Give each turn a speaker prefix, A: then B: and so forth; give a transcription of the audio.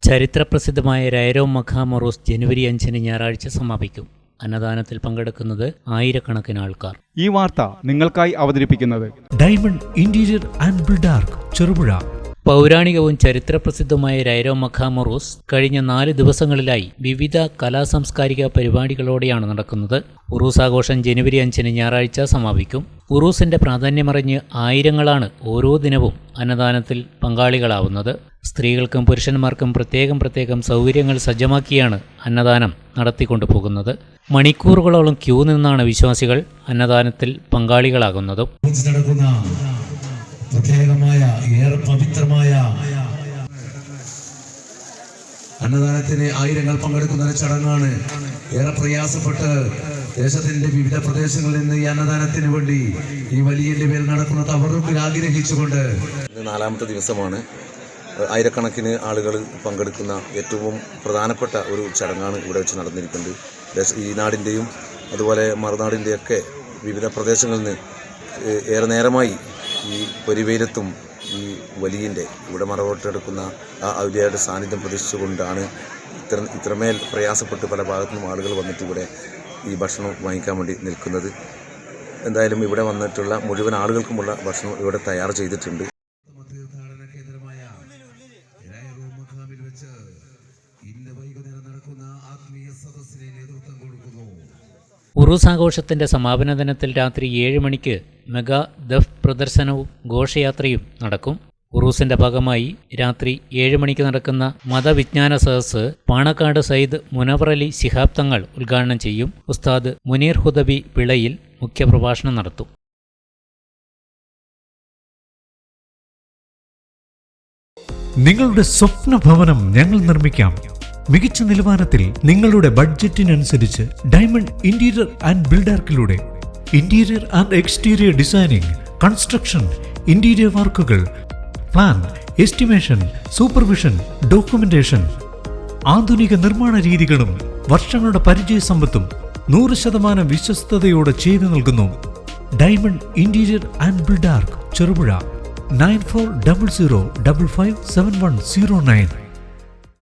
A: ചരിത്രപ്രസിദ്ധമായ രൈരോ മഖാമൊറോസ് ജനുവരി 5 ഞായറാഴ്ച സമാപിക്കും. അന്നദാനത്തിൽ പങ്കെടുക്കുന്നത് ആയിരക്കണക്കിന് ആൾക്കാർ.
B: ഈ വാർത്ത നിങ്ങൾക്കായി അവതരിപ്പിക്കുന്നത്
C: diamond interior and Buildark Cherupuzha.
A: പൗരാണികവും ചരിത്രപ്രസിദ്ധമായ രൈരോ മഖാമൊറോസ് കഴിഞ്ഞ 4 ദിവസങ്ങളിലായി വിവിധ കലാസാംസ്കാരിക പരിപാടികളോടെയാണ് നടക്കുന്നത്. ഉറൂസ് ആഘോഷം ജനുവരി 5 ഞായറാഴ്ച സമാപിക്കും. ഉറൂസിന്റെ പ്രാധാന്യമറിഞ്ഞ് ആയിരങ്ങളാണ് ഓരോ ദിനവും അന്നദാനത്തിൽ പങ്കാളികളാവുന്നത്. സ്ത്രീകൾക്കും പുരുഷന്മാർക്കും പ്രത്യേകം സൗകര്യങ്ങൾ സജ്ജമാക്കിയാണ് അന്നദാനം നടത്തിക്കൊണ്ടു പോകുന്നത്. മണിക്കൂറുകളോളം ക്യൂ നിന്നാണ് വിശ്വാസികൾ അന്നദാനത്തിൽ പങ്കാളികളാകുന്നതും.
D: പ്രത്യേകമായ ഏറെ പവിത്രമായ അന്നദാനത്തിന് ആയിരങ്ങൾ പങ്കെടുക്കുന്ന ചടങ്ങാണ്. ഏറെ പ്രയാസപ്പെട്ട് ദേശത്തിന്റെ വിവിധ പ്രദേശങ്ങളിൽ നിന്ന് ഈ അന്നദാനത്തിന് വേണ്ടി ഈ വലിയ മേൽ നടക്കുന്ന തവറുകൾ ആഗ്രഹിച്ചുകൊണ്ട്
E: 4ാമത്തെ ദിവസമാണ്. ആയിരക്കണക്കിന് ആളുകൾ പങ്കെടുക്കുന്ന ഏറ്റവും പ്രധാനപ്പെട്ട ഒരു ചടങ്ങാണ് ഇവിടെ വെച്ച് നടന്നിരിക്കുന്നത്. ഈ നാടിൻ്റെയും അതുപോലെ മറുനാടിൻ്റെയൊക്കെ വിവിധ പ്രദേശങ്ങളിൽ നിന്ന് ഏറെ നേരമായി ഈ പൊരിവെയിലത്തും ഈ വലിയൻ്റെ ഇവിടെ മറവോട്ടെടുക്കുന്ന ആ ഔലിയയുടെ സാന്നിധ്യം പ്രതീക്ഷിച്ചുകൊണ്ടാണ് ഇത്രമേൽ പ്രയാസപ്പെട്ട് പല ഭാഗത്തു നിന്നും ആളുകൾ വന്നിട്ട് ഇവിടെ ഈ ഭക്ഷണം വാങ്ങിക്കാൻ വേണ്ടി നിൽക്കുന്നത്. എന്തായാലും ഇവിടെ വന്നിട്ടുള്ള മുഴുവൻ ആളുകൾക്കുമുള്ള ഭക്ഷണം ഇവിടെ തയ്യാർ ചെയ്തിട്ടുണ്ട്.
D: തീർത്ഥാടന കേന്ദ്രമായ രൈരോ മഖാമിൽ വെച്ച് ഇന്ന് വൈകുന്നേരം നടക്കുന്ന ആത്മീയ സദസ്സിന് നേതൃത്വം കൊടുക്കുന്നു.
A: ഉറൂസ് ആഘോഷത്തിന്റെ സമാപന ദിനത്തിൽ രാത്രി 7 മണിക്ക് മെഗാ ദഫ് പ്രദർശനവും ഘോഷയാത്രയും നടക്കും. ഉറൂസിന്റെ ഭാഗമായി രാത്രി 7 മണിക്ക് നടക്കുന്ന മതവിജ്ഞാന സദസ്സ് പാണക്കാട് സയ്യിദ് മുനവർ അലി ശിഹാബ് തങ്ങൾ ഉദ്ഘാടനം ചെയ്യും. ഉസ്താദ് മുനീർ ഹുദബി വിളയിൽ മുഖ്യപ്രഭാഷണം നടത്തും.
C: നിങ്ങളുടെ സ്വപ്ന ഭവനം ഞങ്ങൾ നിർമ്മിക്കാം. മികച്ച നിലവാരത്തിൽ നിങ്ങളുടെ ബഡ്ജറ്റിനനുസരിച്ച് ഡയമണ്ട് ഇന്റീരിയർ ആൻഡ് ബിൽഡാർക്കിലൂടെ interior and exterior designing, construction, interior വർക്കുകൾ, പ്ലാൻ, എസ്റ്റിമേഷൻ, സൂപ്പർവിഷൻ, ഡോക്യുമെന്റേഷൻ, ആധുനിക നിർമ്മാണ രീതികളും വർഷങ്ങളുടെ പരിചയസമ്പത്തും 100% വിശ്വസ്തയോടെ ചെയ്തു നൽകുന്നു. Diamond interior and Buildark Cherupuzha 9400557109.